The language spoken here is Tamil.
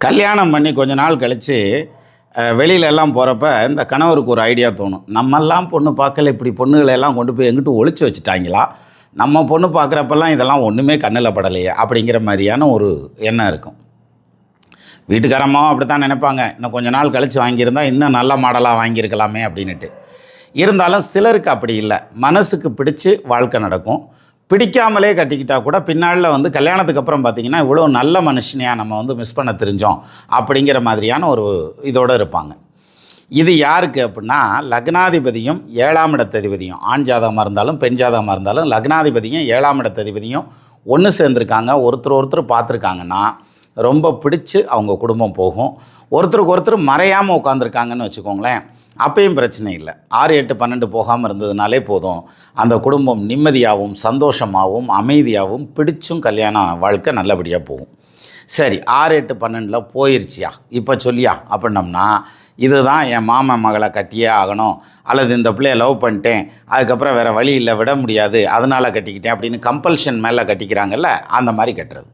கல்யாணம் பண்ணி கொஞ்ச நாள் கழித்து வெளியிலெல்லாம் போகிறப்ப இந்த கணவருக்கு ஒரு ஐடியா தோணும். நம்மெல்லாம் பொண்ணு பார்க்கல, இப்படி பொண்ணுகளெல்லாம் கொண்டு போய் எங்கிட்டு ஒளிச்சு வச்சுட்டாங்களா, நம்ம பொண்ணு பார்க்குறப்பெல்லாம் இதெல்லாம் ஒன்றுமே கண்ணில் படலையே அப்படிங்கிற மாதிரியான ஒரு எண்ணம் இருக்கும். வீட்டுக்காரம்மாவும் அப்படி தான் நினைப்பாங்க, இன்னும் கொஞ்ச நாள் கழித்து வாங்கியிருந்தால் இன்னும் நல்ல மாடலாக வாங்கியிருக்கலாமே அப்படின்ட்டு. இருந்தாலும் சிலருக்கு அப்படி இல்லை, மனசுக்கு பிடிச்சி வாழ்க்கை நடக்கும். பிடிக்காமலே கட்டிக்கிட்டால் கூட பின்னாளில் கல்யாணத்துக்கு அப்புறம் பார்த்திங்கன்னா இவ்வளோ நல்ல மனுஷனையாக நம்ம மிஸ் பண்ண தெரிஞ்சோம் அப்படிங்கிற மாதிரியான ஒரு இதோடு இருப்பாங்க. இது யாருக்கு அப்படின்னா, லக்னாதிபதியும் 7ஆம் இடத்ததிபதியும், ஆண் ஜாதகமாக இருந்தாலும் பெண் ஜாதகமாக இருந்தாலும் லக்னாதிபதியும் 7ஆம் இடத்ததிபதியும் ஒன்று சேர்ந்துருக்காங்க, ஒருத்தர் பார்த்துருக்காங்கன்னா ரொம்ப பிடிச்சி அவங்க குடும்பம் போகும். ஒருத்தருக்கு ஒருத்தர் மறையாமல் உட்காந்துருக்காங்கன்னு வச்சுக்கோங்களேன், அப்பயும் பிரச்சனை இல்லை. 6, 8, 12 போகாமல் இருந்ததுனாலே போதும், அந்த குடும்பம் நிம்மதியாகவும் சந்தோஷமாகவும் அமைதியாகவும் பிடிச்சும் கல்யாண வாழ்க்கை நல்லபடியாக போகும். சரி, 6, 8, 12 போயிடுச்சியா இப்போ சொல்லியா அப்படின்னம்னா, இதுதான் என் மாமன் மகளை கட்டியே ஆகணும், அல்லது இந்த பிள்ளைய லவ் பண்ணிட்டேன், அதுக்கப்புறம் வேறு வழி இல்லை, விட முடியாது, அதனால் கட்டிக்கிட்டேன் அப்படின்னு கம்பல்ஷன் மேலே கட்டிக்கிறாங்கல்ல, அந்த மாதிரி கட்டுறது.